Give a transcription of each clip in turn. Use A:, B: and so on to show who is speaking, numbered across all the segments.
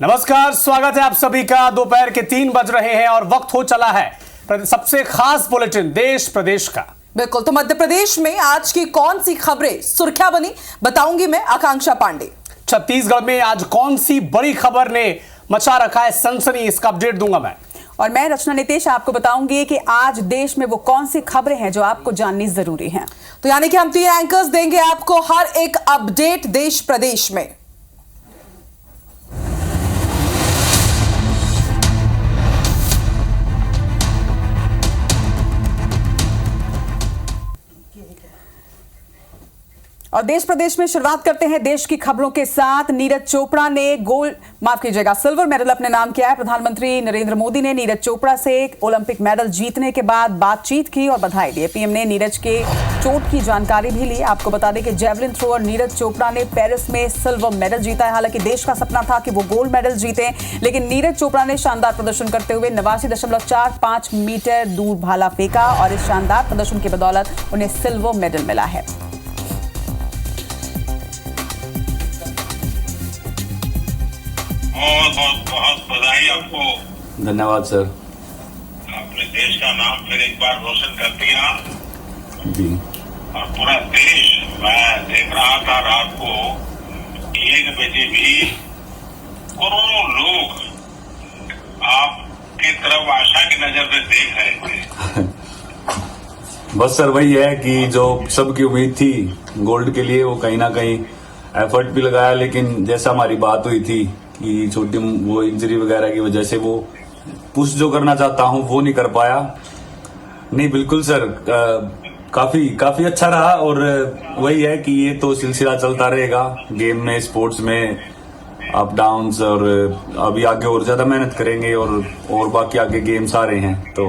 A: नमस्कार, स्वागत है आप सभी का। दोपहर के 3 बज रहे हैं और वक्त हो चला है सबसे खास बुलेटिन देश प्रदेश का।
B: बिल्कुल, तो मध्य प्रदेश में आज की कौन सी खबरें सुर्खियां बनी, बताऊंगी मैं, आकांक्षा पांडे।
A: छत्तीसगढ़ में आज कौन सी बड़ी खबर ने मचा रखा है सनसनी, इसका अपडेट दूंगा मैं।
B: और मैं रचना नितेश आपको बताऊंगी कि आज देश में वो कौन सी खबरें हैं जो आपको जाननी जरूरी हैं। तो यानी कि हम 3 एंकर्स देंगे आपको हर एक अपडेट देश प्रदेश में। और देश प्रदेश में शुरुआत करते हैं देश की खबरों के साथ। नीरज चोपड़ा ने सिल्वर मेडल अपने नाम किया है। प्रधानमंत्री नरेंद्र मोदी ने नीरज चोपड़ा से ओलंपिक मेडल जीतने के बाद बातचीत की और बधाई दी। पीएम ने नीरज के चोट की जानकारी भी ली। आपको बता दें कि जेवलिन थ्रोअर नीरज चोपड़ा ने पेरिस में सिल्वर मेडल जीता है। हालांकि देश का सपना था कि वो गोल्ड मेडल जीते, लेकिन नीरज चोपड़ा ने शानदार प्रदर्शन करते हुए 89.45 मीटर दूर भाला फेंका और इस शानदार प्रदर्शन की बदौलत उन्हें सिल्वर मेडल मिला है।
C: बहुत बधाई आपको।
D: धन्यवाद सर।
C: आपने देश का नाम फिर एक बार रोशन कर दिया
D: जी।
C: और पूरा देश, मैं देख रहा था रात को 1 बजे भी करोड़ों लोग आपकी तरफ आशा की नजर से देख रहे थे।
D: बस सर वही है कि जो सबकी उम्मीद थी गोल्ड के लिए, वो कहीं ना कहीं एफर्ट भी लगाया, लेकिन जैसा हमारी बात हुई थी कि छोटी वो इंजरी वगैरह की वजह से वो पुश जो करना चाहता हूँ वो नहीं कर पाया। नहीं बिल्कुल सर, काफी अच्छा रहा और वही है कि ये तो सिलसिला चलता रहेगा गेम में, स्पोर्ट्स में अप डाउन्स, और अभी आगे और ज्यादा मेहनत करेंगे और बाकी आगे गेम्स आ रहे हैं तो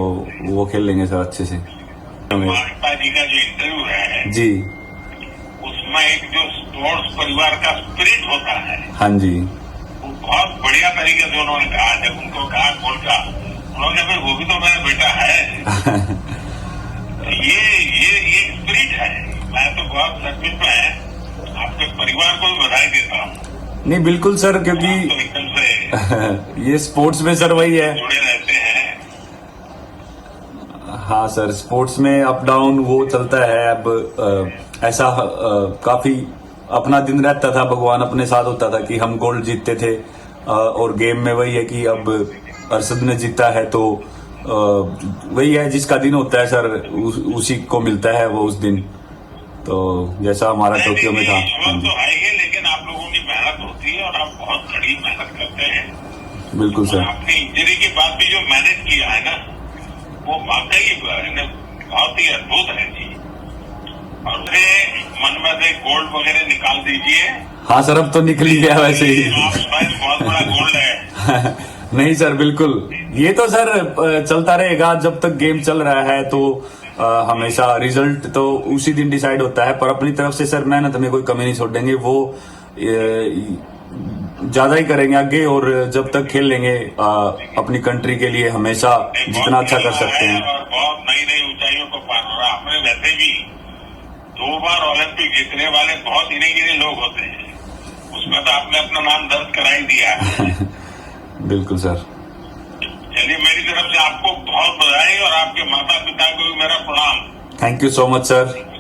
D: वो खेल लेंगे सर अच्छे से।
C: माता जी का जो इंटरव्यू है
D: जी,
C: उसमें एक जो स्पोर्ट्स परिवार का स्पिरिट होता है,
D: हाँ जी,
C: बहुत बढ़िया तरीके से उन्होंने कहा। जब उनको कहा गोल का, उन्होंने कहा वो भी तो मेरा बेटा है। ये स्पिरिट है। मैं तो बहुत सचमुच में आपके परिवार को भी बधाई देता हूँ।
D: नहीं बिल्कुल सर, क्योंकि
C: तो एकदम से
D: ये स्पोर्ट्स में सर वही है,
C: जुड़े रहते हैं।
D: हाँ सर, स्पोर्ट्स में अप डाउन वो चलता है। अब ऐसा काफी अपना दिन रहता था, भगवान अपने साथ होता था कि हम गोल्ड जीतते थे, और गेम में वही है कि अब अरशद ने जीता है तो वही है, जिसका दिन होता है सर उसी को मिलता है वो उस दिन। तो जैसा हमारा टोक्यो में था।
C: तो आएंगे, लेकिन आप लोगों की मेहनत होती है और आप बहुत कड़ी मेहनत करते हैं।
D: बिल्कुल सर।
C: आपने इंजरी के बाद भी जो मैनेज किया है ना, वो वाकई बहुत ही अद्भुत है जी। और मन में से गोल्ड वगैरह निकाल दीजिए।
D: हाँ सर, अब तो निकल ही गया वैसे ही।
C: बहुत बड़ा गोल्ड है।
D: नहीं सर, बिल्कुल ये तो सर चलता रहेगा जब तक गेम चल रहा है, तो हमेशा रिजल्ट तो उसी दिन डिसाइड होता है, पर अपनी तरफ से सर मेहनत में कोई कमी नहीं छोड़ेंगे, वो ज्यादा ही करेंगे आगे, और जब तक खेल लेंगे अपनी कंट्री के लिए हमेशा जितना अच्छा कर सकते हैं।
C: और बहुत नई ऊंचाइयों को पार हो रहा। आपने वैसे भी 2 बार ओलंपिक जीतने वाले बहुत गिने लोग होते हैं, उसमें तो आपने अपना नाम दर्ज करा ही दिया है।
D: बिल्कुल सर।
C: चलिए, मेरी तरफ से आपको बहुत बधाई और आपके माता पिता को भी मेरा प्रणाम।
D: Thank you so much sir.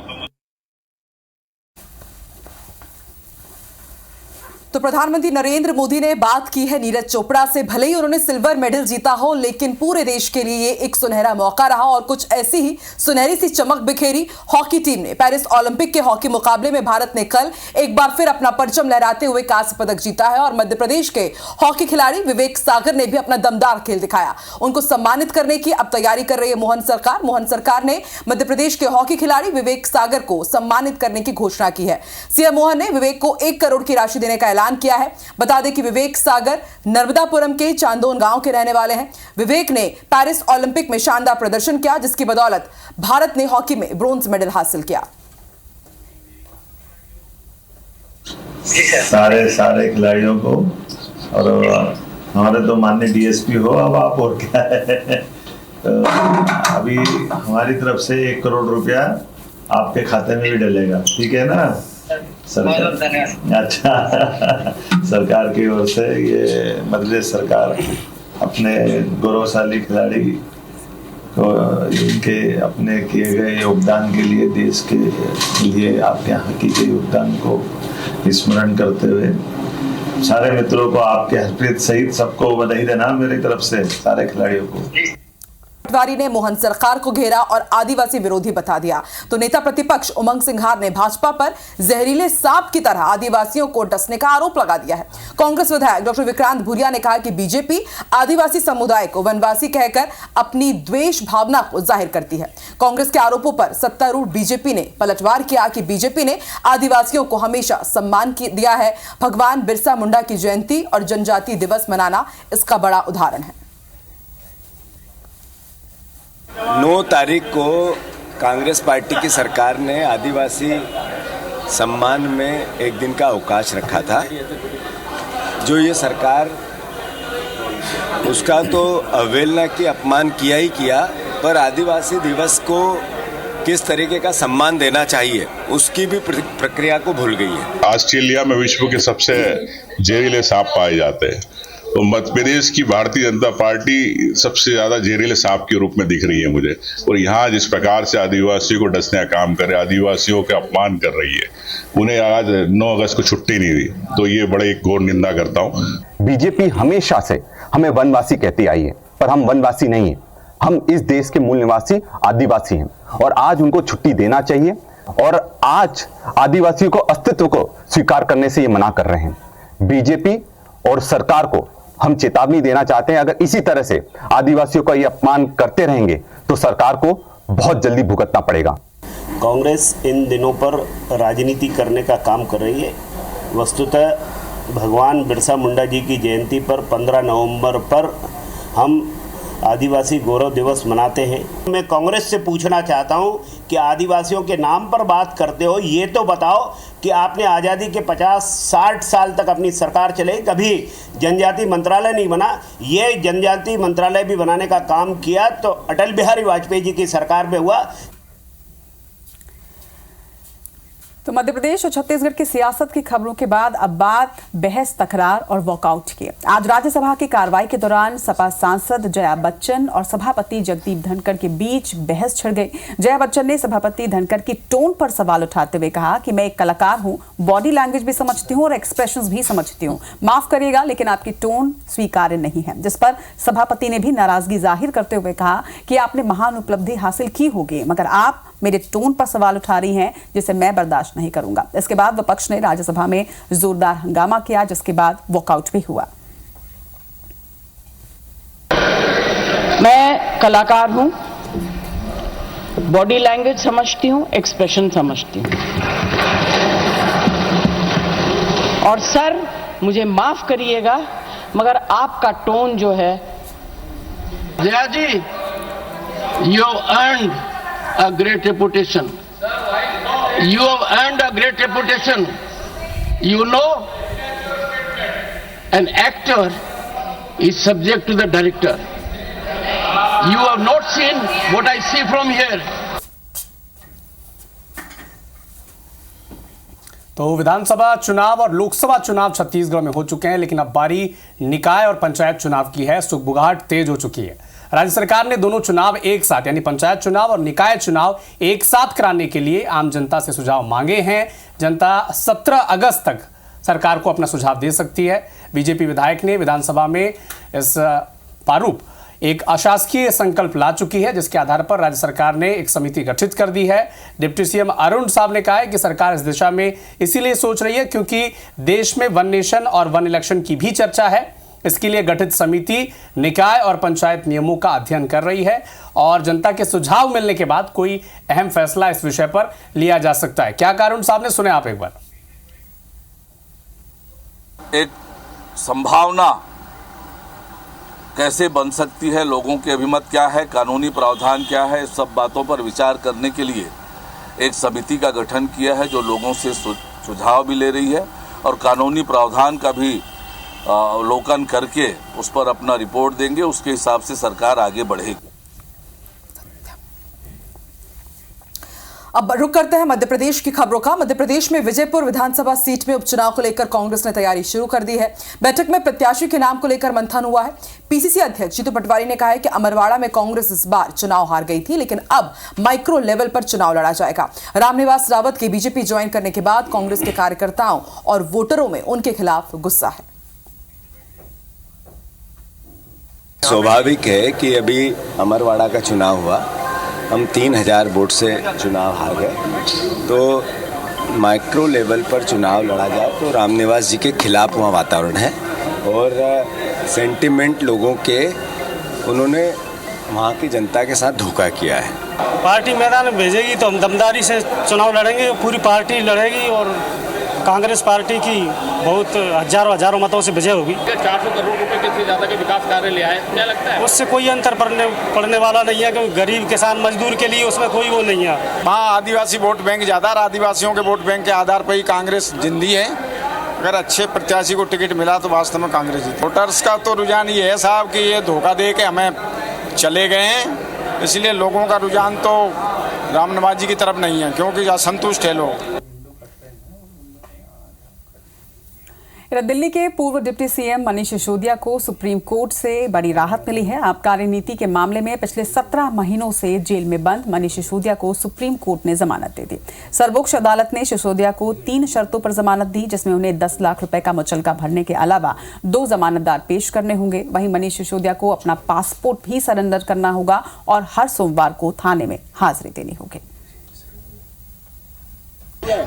B: तो प्रधानमंत्री नरेंद्र मोदी ने बात की है नीरज चोपड़ा से। भले ही उन्होंने सिल्वर मेडल जीता हो, लेकिन पूरे देश के लिए एक सुनहरा मौका रहा और कुछ ऐसी ही सुनहरी सी चमक बिखेरी हॉकी टीम ने। पेरिस ओलंपिक के हॉकी मुकाबले में भारत ने कल एक बार फिर अपना परचम लहराते हुए कांस्य पदक जीता है और मध्य प्रदेश के हॉकी खिलाड़ी विवेक सागर ने भी अपना दमदार खेल दिखाया। उनको सम्मानित करने की अब तैयारी कर रही है मोहन सरकार। मोहन सरकार ने मध्य प्रदेश के हॉकी खिलाड़ी विवेक सागर को सम्मानित करने की घोषणा की है। सीएम मोहन ने विवेक को 1 करोड़ की राशि देने का किया है। बता दें कि विवेक सागर नर्मदापुरम के चांदोन गांव के रहने वाले हैं। विवेक ने पेरिस ओलंपिक में शानदार प्रदर्शन किया, जिसकी बदौलत भारत ने हॉकी में ब्रोंज मेडल हासिल किया।
E: सारे खिलाड़ियों को, और हमारे तो माननीय डीएसपी हो, अब आप और क्या है। तो अभी हमारी तरफ से 1 करोड़ रुपया आपके खाते में भी डलेगा, ठीक है ना। सरकार अच्छा सरकार की ओर से ये मध्य प्रदेश सरकार अपने गौरवशाली खिलाड़ी को इनके अपने किए गए योगदान के लिए, देश के लिए आपके यहाँ किए गए योगदान को स्मरण करते हुए सारे मित्रों को, आपके हरप्रीत सहित सबको बधाई देना मेरी तरफ से, सारे खिलाड़ियों को।
B: पटवारी ने मोहन सरकार को घेरा और आदिवासी विरोधी बता दिया तो नेता प्रतिपक्ष उमंग सिंघार ने भाजपा पर जहरीले सांप की तरह आदिवासियों को डसने का आरोप लगा दिया है। कांग्रेस विधायक डॉक्टर विक्रांत भूरिया ने कहा कि बीजेपी आदिवासी समुदाय को वनवासी कहकर अपनी द्वेष भावना को जाहिर करती है। कांग्रेस के आरोपों पर सत्तारूढ़ बीजेपी ने पलटवार किया कि बीजेपी ने आदिवासियों को हमेशा सम्मान दिया है। भगवान बिरसा मुंडा की जयंती और जनजाति दिवस मनाना इसका बड़ा उदाहरण है।
F: 9 तारीख को कांग्रेस पार्टी की सरकार ने आदिवासी सम्मान में एक दिन का अवकाश रखा था। जो ये सरकार, उसका तो अवहेलना की अपमान किया ही किया, पर आदिवासी दिवस को किस तरीके का सम्मान देना चाहिए उसकी भी प्रक्रिया को भूल गई है।
G: ऑस्ट्रेलिया में विश्व के सबसे जहरीले सांप पाए जाते हैं, तो मध्य प्रदेश की भारतीय जनता पार्टी सबसे ज्यादा जहरीले सांप के रूप में दिख रही है मुझे। और यहाँ जिस प्रकार से आदिवासियों को डसने का काम कर रहे, आदिवासियों का अपमान कर रही है, उन्हें आज 9 अगस्त को छुट्टी नहीं दी, तो ये बड़े एक घोर निंदा करता हूँ।
H: बीजेपी हमेशा से हमें वनवासी कहती आई है, पर हम वनवासी नहीं है। हम इस देश के मूल निवासी आदिवासी हैं और आज उनको छुट्टी देना चाहिए। और आज आदिवासियों को अस्तित्व को स्वीकार करने से ये मना कर रहे हैं। बीजेपी और सरकार को हम चेतावनी देना चाहते हैं, अगर इसी तरह से आदिवासियों का ये अपमान करते रहेंगे तो सरकार को बहुत जल्दी भुगतना पड़ेगा।
I: कांग्रेस इन दिनों पर राजनीति करने का काम कर रही है। वस्तुतः भगवान बिरसा मुंडा जी की जयंती पर 15 नवंबर पर हम आदिवासी गौरव दिवस मनाते हैं। मैं कांग्रेस से पूछना चाहता हूं कि आदिवासियों के नाम पर बात करते हो, ये तो बताओ कि आपने आज़ादी के 50-60 साल तक अपनी सरकार चलाई, कभी जनजाति मंत्रालय नहीं बना। ये जनजाति मंत्रालय भी बनाने का काम किया तो अटल बिहारी वाजपेयी जी की सरकार में हुआ।
B: तो मध्य प्रदेश और छत्तीसगढ़ की सियासत की खबरों के बाद अब बात बहस, तकरार और वॉकआउट की। आज राज्यसभा की कार्रवाई के दौरान सपा सांसद जया बच्चन और सभापति जगदीप धनखड़ के बीच बहस छिड़ गई। जया बच्चन ने सभापति धनखड़ की टोन पर सवाल उठाते हुए कहा कि मैं एक कलाकार हूं, बॉडी लैंग्वेज भी समझती हूं और एक्सप्रेशंस भी समझती हूं। माफ करिएगा लेकिन आपकी टोन स्वीकार्य नहीं है। जिस पर सभापति ने भी नाराजगी जाहिर करते हुए कहा कि आपने महान उपलब्धि हासिल की होगी, मगर आप मेरे टोन पर सवाल उठा रही हैं जिसे मैं बर्दाश्त नहीं करूंगा। इसके बाद विपक्ष ने राज्यसभा में जोरदार हंगामा किया, जिसके बाद वॉकआउट भी हुआ।
J: मैं कलाकार हूं, बॉडी लैंग्वेज समझती हूं, एक्सप्रेशन समझती हूं। और सर मुझे माफ करिएगा मगर आपका टोन जो है।
K: Jaya ji, you earned a great reputation. You have earned a great reputation. You know, an actor is subject to the director. You have not seen what I see from here.
A: तो विधानसभा चुनाव और लोकसभा चुनाव छत्तीसगढ़ में हो चुके हैं, लेकिन अब बारी निकाय और पंचायत चुनाव की है। सुगबुगाहट तेज हो चुकी है। राज्य सरकार ने दोनों चुनाव एक साथ, यानी पंचायत चुनाव और निकाय चुनाव एक साथ कराने के लिए आम जनता से सुझाव मांगे हैं। जनता 17 अगस्त तक सरकार को अपना सुझाव दे सकती है। बीजेपी विधायक ने विधानसभा में इस प्रारूप एक अशासकीय संकल्प ला चुकी है, जिसके आधार पर राज्य सरकार ने एक समिति गठित कर दी है। डिप्टी सीएम अरुण साहब ने कहा है कि सरकार इस दिशा में इसीलिए सोच रही है क्योंकि देश में वन नेशन और वन इलेक्शन की भी चर्चा है। इसके लिए गठित समिति निकाय और पंचायत नियमों का अध्ययन कर रही है और जनता के सुझाव मिलने के बाद कोई अहम फैसला इस विषय पर लिया जा सकता है। क्या कारण साहब ने सुने आप एक बार।
L: एक संभावना कैसे बन सकती है, लोगों के अभिमत क्या है, कानूनी प्रावधान क्या है, इस सब बातों पर विचार करने के लिए एक समिति का गठन किया है जो लोगों से सुझाव भी ले रही है और कानूनी प्रावधान का भी अवलोकन करके उस पर अपना रिपोर्ट देंगे। उसके हिसाब से सरकार आगे बढ़ेगी।
B: अब रुक करते हैं मध्य प्रदेश की खबरों का। मध्य प्रदेश में विजयपुर विधानसभा सीट में उपचुनाव को लेकर कांग्रेस ने तैयारी शुरू कर दी है। बैठक में प्रत्याशी के नाम को लेकर मंथन हुआ है। पीसीसी अध्यक्ष जीतू पटवारी ने कहा है कि अमरवाड़ा में कांग्रेस इस बार चुनाव हार गई थी, लेकिन अब माइक्रो लेवल पर चुनाव लड़ा जाएगा। रामनिवास रावत के बीजेपी ज्वाइन करने के बाद कांग्रेस के कार्यकर्ताओं और वोटरों में उनके खिलाफ गुस्सा है।
F: स्वाभाविक है कि अभी अमरवाड़ा का चुनाव हुआ, हम 3000 वोट से चुनाव हार गए, तो माइक्रो लेवल पर चुनाव लड़ा जाए तो रामनिवास जी के खिलाफ वहाँ वातावरण है और सेंटिमेंट लोगों के उन्होंने वहाँ की जनता के साथ धोखा किया है।
M: पार्टी मैदान में भेजेगी तो हम दमदारी से चुनाव लड़ेंगे, पूरी पार्टी लड़ेगी और कांग्रेस पार्टी की बहुत हजारों मतों से विजय होगी।
K: 400 करोड़ रुपए के से ज्यादा के विकास कार्य ले आए, क्या लगता है
M: उससे कोई अंतर पड़ने वाला नहीं है, क्योंकि गरीब किसान मजदूर के लिए उसमें कोई वो नहीं है।
N: हाँ, आदिवासी वोट बैंक ज़्यादा, आदिवासियों के वोट बैंक के आधार पर ही कांग्रेस जिंदी है। अगर अच्छे प्रत्याशी को टिकट मिला तो वास्तव में कांग्रेस जीती। वोटर्स का तो रुझान ये है साहब कि ये धोखा दे के हमें चले गए हैं, इसलिए लोगों का रुझान तो रामनिवास जी की तरफ नहीं है, क्योंकि असंतुष्ट है लोग।
O: दिल्ली के पूर्व डिप्टी सीएम मनीष सिसोदिया को सुप्रीम कोर्ट से बड़ी राहत मिली है। आबकारी नीति के मामले में पिछले 17 महीनों से जेल में बंद मनीष सिसोदिया को सुप्रीम कोर्ट ने जमानत दे दी। सर्वोच्च अदालत ने सिसोदिया को 3 शर्तों पर जमानत दी, जिसमें उन्हें 10 लाख रुपए का मुचलका भरने के अलावा 2 जमानतदार पेश करने होंगे। वहीं मनीष सिसोदिया को अपना पासपोर्ट भी सरेंडर करना होगा और हर सोमवार को थाने में हाजिरी देनी होगी।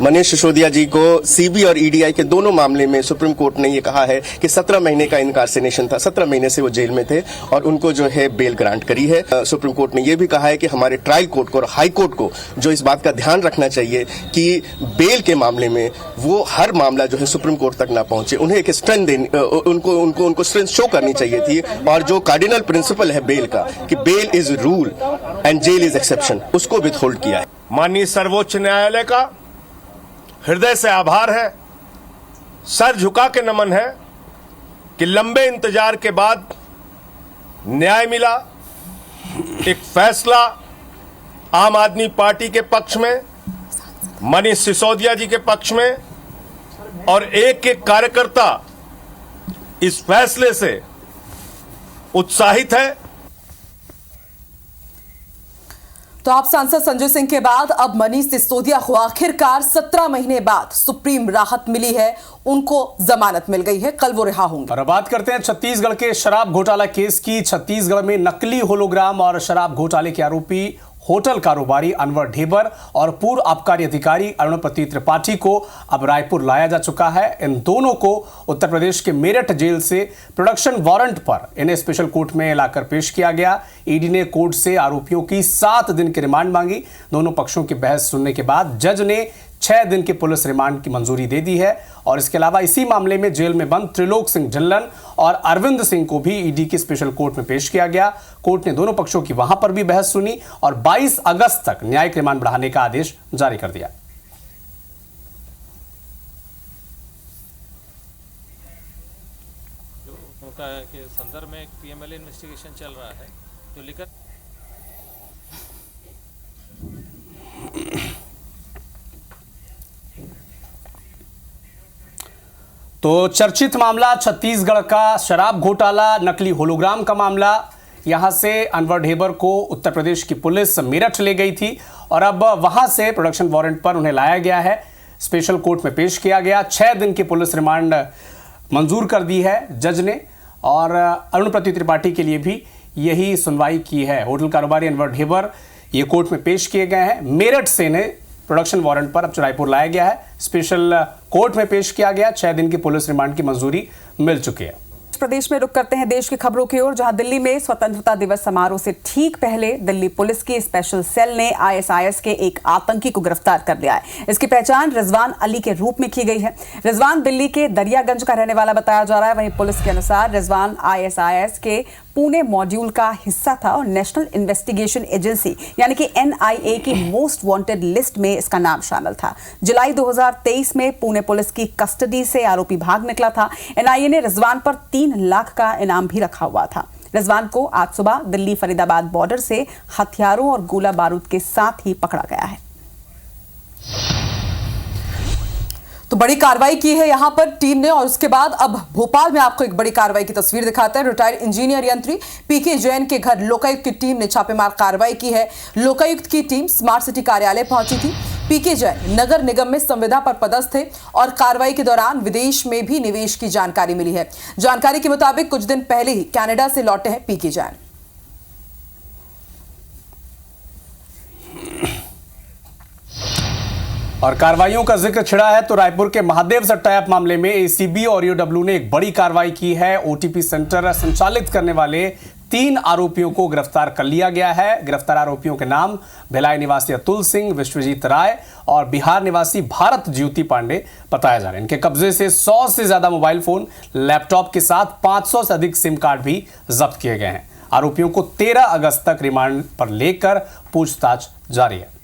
P: मनीष सिसोदिया जी को सीबी और ईडीआई के दोनों मामले में सुप्रीम कोर्ट ने ये कहा है कि 17 महीने का इनकार्सेनेशन था, 17 महीने से वो जेल में थे और उनको जो है बेल ग्रांट करी है। सुप्रीम कोर्ट ने ये भी कहा है कि हमारे ट्रायल कोर्ट को और हाई कोर्ट को जो इस बात का ध्यान रखना चाहिए कि बेल के मामले में वो हर मामला जो है सुप्रीम कोर्ट तक ना पहुंचे, उन्हें एक स्ट्रेंथ देनी, उनको स्ट्रेंथ शो करनी चाहिए थी। और जो कार्डिनल प्रिंसिपल है बेल का कि bail is rule and jail is exception, उसको विथहोल्ड किया है।
Q: माननीय सर्वोच्च न्यायालय का हृदय से आभार है, सर झुका के नमन है कि लंबे इंतजार के बाद न्याय मिला, एक फैसला आम आदमी पार्टी के पक्ष में, मनीष सिसोदिया जी के पक्ष में, और एक एक कार्यकर्ता इस फैसले से उत्साहित है।
B: तो आप सांसद संजय सिंह के बाद अब मनीष सिसोदिया को आखिरकार 17 महीने बाद सुप्रीम राहत मिली है, उनको जमानत मिल गई है, कल वो रिहा होंगे।
A: और अब बात करते हैं छत्तीसगढ़ के शराब घोटाला केस की। छत्तीसगढ़ में नकली होलोग्राम और शराब घोटाले के आरोपी होटल कारोबारी अनवर ढेबर और पूर्व आबकारी अधिकारी अरुणपति त्रिपाठी को अब रायपुर लाया जा चुका है। इन दोनों को उत्तर प्रदेश के मेरठ जेल से प्रोडक्शन वारंट पर इन्हें स्पेशल कोर्ट में लाकर पेश किया गया। ईडी ने कोर्ट से आरोपियों की 7 दिन की रिमांड मांगी। दोनों पक्षों की बहस सुनने के बाद जज ने 6 दिन की पुलिस रिमांड की मंजूरी दे दी है। और इसके अलावा इसी मामले में जेल में बंद त्रिलोक सिंह ढिल्लन और अरविंद सिंह को भी ईडी की स्पेशल कोर्ट में पेश किया गया। कोर्ट ने दोनों पक्षों की वहां पर भी बहस सुनी और 22 अगस्त तक न्यायिक रिमांड बढ़ाने का आदेश जारी कर दिया।
R: के संदर्भ में एक पीएमएलए इन्वेस्टिगेशन चल रहा है जो लेकर
A: तो चर्चित मामला छत्तीसगढ़ का शराब घोटाला, नकली होलोग्राम का मामला। यहां से अनवर ढेबर को उत्तर प्रदेश की पुलिस मेरठ ले गई थी और अब वहां से प्रोडक्शन वारंट पर उन्हें लाया गया है, स्पेशल कोर्ट में पेश किया गया। 6 दिन की पुलिस रिमांड मंजूर कर दी है जज ने और अरुणपति त्रिपाठी के लिए भी यही सुनवाई की है। होटल कारोबारी अनवर ढेबर ये कोर्ट में पेश किए गए हैं। मेरठ से इन्हें प्रोडक्शन वारंट पर अब रायपुर लाया गया है, स्पेशल कोर्ट में पेश किया गया। 6 दिन की पुलिस रिमांड की मंजूरी मिल चुकी है।
O: प्रदेश में रुक करते हैं देश की खबरों की ओर, जहां दिल्ली में स्वतंत्रता दिवस समारोह से ठीक पहले दिल्ली पुलिस की स्पेशल सेल ने आईएसआईएस के एक आतंकी को गिरफ्तार कर लिया है। इसकी पहचान रिजवान अली के रूप में की गई है। रिजवान दिल्ली के दरियागंज का रहने वाला बताया जा रहा है। वहीं पुलिस के अनुसार रिजवान आईएसआईएस के पुणे मॉड्यूल का हिस्सा था और नेशनल इन्वेस्टिगेशन एजेंसी यानी कि एनआईए की मोस्ट वांटेड लिस्ट में इसका नाम शामिल था। जुलाई 2023 में पुणे पुलिस की कस्टडी से आरोपी भाग निकला था। एनआईए ने रिजवान पर 3 लाख का इनाम भी रखा हुआ था। रिजवान को आज सुबह दिल्ली फरीदाबाद बॉर्डर से हथियारों और गोला बारूद के साथ ही पकड़ा गया है।
B: तो बड़ी कार्रवाई की है यहां पर टीम ने और उसके बाद अब भोपाल में आपको एक बड़ी कार्रवाई की तस्वीर दिखाते हैं। रिटायर्ड इंजीनियर यंत्री पीके जैन के घर लोकायुक्त की टीम ने छापेमार कार्रवाई की है। लोकायुक्त की टीम स्मार्ट सिटी कार्यालय पहुंची थी। पीके जैन नगर निगम में संविदा पर पदस्थ थे और कार्रवाई के दौरान विदेश में भी निवेश की जानकारी मिली है। जानकारी के मुताबिक कुछ दिन पहले ही कनाडा से लौटे हैं पीके जैन।
A: और कार्रवाइयों का जिक्र छिड़ा है तो रायपुर के महादेव से टैप मामले में एसीबी और ईओडब्ल्यू ने एक बड़ी कार्रवाई की है। ओटीपी सेंटर संचालित करने वाले 3 आरोपियों को गिरफ्तार कर लिया गया है। गिरफ्तार आरोपियों के नाम भिलाई निवासी अतुल सिंह, विश्वजीत राय और बिहार निवासी भारत ज्योति पांडे बताया जा रहा है। इनके कब्जे से 100 से ज्यादा मोबाइल फोन, लैपटॉप के साथ 500 से अधिक सिम कार्ड भी जब्त किए गए हैं। आरोपियों को 13 अगस्त तक रिमांड पर लेकर पूछताछ जारी है।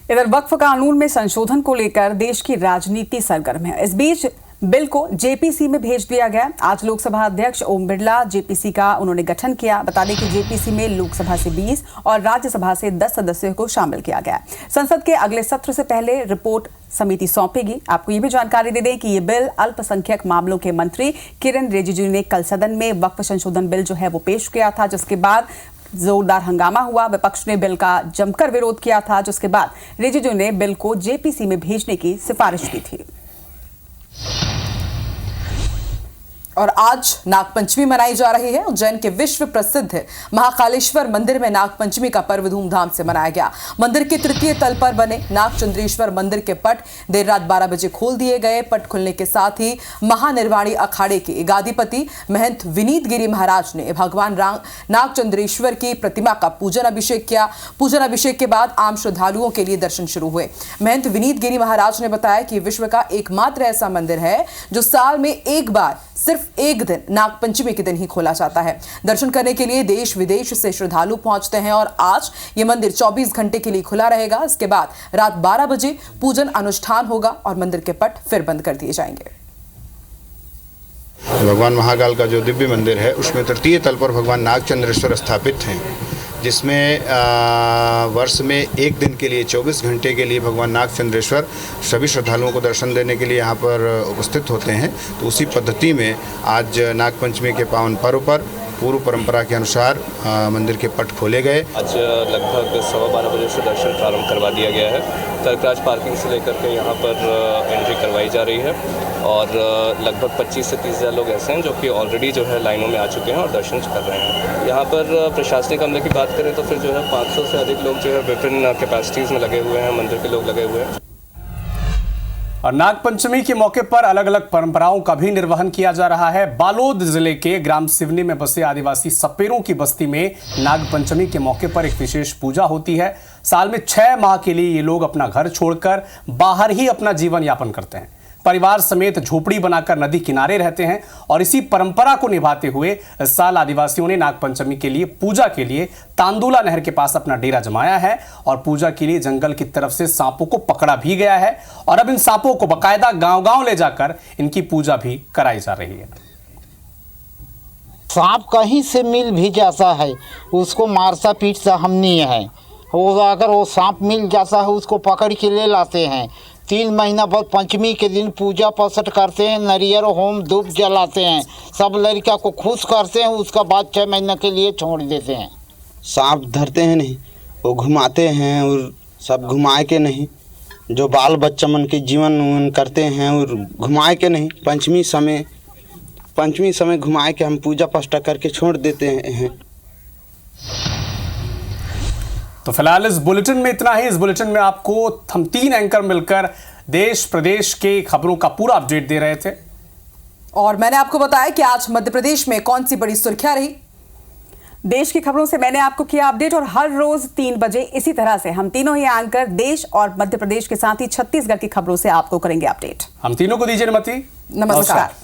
O: इधर वक्फ कानून में संशोधन को लेकर देश की राजनीति सरगर्म है। इस बीच बिल को जेपीसी में भेज दिया गया। आज लोकसभा अध्यक्ष ओम बिरला जेपीसी का उन्होंने गठन किया। बता दें कि जेपीसी में लोकसभा से 20 और राज्यसभा से 10 सदस्यों को शामिल किया गया। संसद के अगले सत्र से पहले रिपोर्ट समिति सौंपेगी। आपको ये भी जानकारी दे दें कि ये बिल अल्पसंख्यक मामलों के मंत्री किरेन रिजिजू ने कल सदन में वक्फ संशोधन बिल जो है वो पेश किया था, जिसके बाद जोरदार हंगामा हुआ। विपक्ष ने बिल का जमकर विरोध किया था, जिसके बाद रिजिजू ने बिल को जेपीसी में भेजने की सिफारिश की थी। और आज नागपंचमी मनाई जा रही है। उज्जैन के विश्व प्रसिद्ध महाकालेश्वर मंदिर में नागपंचमी का पर्व धूमधाम से मनाया गया। मंदिर के तृतीय तल पर बने नागचंद्रेश्वर मंदिर के पट देर रात 12 बजे खोल दिए गए। पट खुलने के साथ ही महानिर्वाणी अखाड़े के गादीपति महंत विनीत गिरी महाराज ने भगवान नागचंद्रेश्वर की प्रतिमा का पूजन अभिषेक किया। पूजन अभिषेक के बाद आम श्रद्धालुओं के लिए दर्शन शुरू हुए। महंत विनीत गिरी महाराज ने बताया कि विश्व का एकमात्र ऐसा मंदिर है जो साल में एक बार सिर्फ एक दिन नागपंचमी के दिन ही खोला जाता है। दर्शन करने के लिए देश विदेश से श्रद्धालु पहुंचते हैं और आज ये मंदिर 24 घंटे के लिए खुला रहेगा। इसके बाद रात 12 बजे पूजन अनुष्ठान होगा और मंदिर के पट फिर बंद कर दिए जाएंगे।
S: भगवान महाकाल का जो दिव्य मंदिर है उसमें तृतीय तल पर भगवान नागचंद्रेश्वर स्थापित हैं, जिसमें वर्ष में एक दिन के लिए 24 घंटे के लिए भगवान नागचंद्रेश्वर सभी श्रद्धालुओं को दर्शन देने के लिए यहाँ पर उपस्थित होते हैं। तो उसी पद्धति में आज नागपंचमी के पावन पर्व पर पूर्व परंपरा के अनुसार मंदिर के पट खोले गए।
T: आज लगभग 12:15 बजे से दर्शन प्रारंभ करवा दिया गया है। तर्कराज पार्किंग से लेकर के यहाँ पर एंट्री करवाई जा रही है और लगभग 25 से 30 हज़ार लोग ऐसे हैं जो कि ऑलरेडी जो है लाइनों में आ चुके हैं और दर्शन कर रहे हैं। यहाँ पर प्रशासनिक अमले की बात करें तो फिर जो है 500 से अधिक लोग जो है विभिन्न कैपेसिटीज़ में लगे हुए हैं, मंदिर के लोग लगे हुए हैं।
A: और नागपंचमी के मौके पर अलग अलग परंपराओं का भी निर्वहन किया जा रहा है। बालोद जिले के ग्राम सिवनी में बसे आदिवासी सपेरों की बस्ती में नागपंचमी के मौके पर एक विशेष पूजा होती है। साल में 6 माह के लिए ये लोग अपना घर छोड़कर बाहर ही अपना जीवन यापन करते हैं। परिवार समेत झोपड़ी बनाकर नदी किनारे रहते हैं और इसी परंपरा को निभाते हुए इस साल आदिवासियों ने नागपंचमी के लिए पूजा के लिए तांदुला नहर के पास अपना डेरा जमाया है और पूजा के लिए जंगल की तरफ से सांपों को पकड़ा भी गया है और अब इन सांपों को बकायदा गांव-गांव ले जाकर इनकी पूजा भी कराई जा रही है।
U: सांप कहीं से मिल भी जाता है, उसको मारता पीटता हम नहीं है। वो अगर वो सांप मिल जाता है उसको पकड़ के ले लाते हैं। 3 महीना बाद पंचमी के दिन पूजा पसट करते हैं, नरियर होम धूप जलाते हैं, सब लड़का को खुश करते हैं। उसका बाद 6 महीना के लिए छोड़ देते हैं।
V: सांप धरते हैं नहीं, वो घुमाते हैं और सब घुमाए के नहीं, जो बाल बच्चा मन के जीवन करते हैं और घुमाए के नहीं। पंचमी समय घुमाए के हम पूजा पष्टा करके छोड़ देते हैं।
A: तो फिलहाल इस बुलेटिन में इतना ही। इस बुलेटिन में आपको हम 3 एंकर मिलकर देश प्रदेश के खबरों का पूरा अपडेट दे रहे थे
B: और मैंने आपको बताया कि आज मध्य प्रदेश में कौन सी बड़ी सुर्खियां रही।
O: देश की खबरों से मैंने आपको किया अपडेट और हर रोज 3 बजे इसी तरह से हम तीनों ही एंकर देश और मध्य प्रदेश के साथ ही छत्तीसगढ़ की खबरों से आपको करेंगे अपडेट।
A: हम तीनों को दीजिए अनुमति।
B: नमस्कार।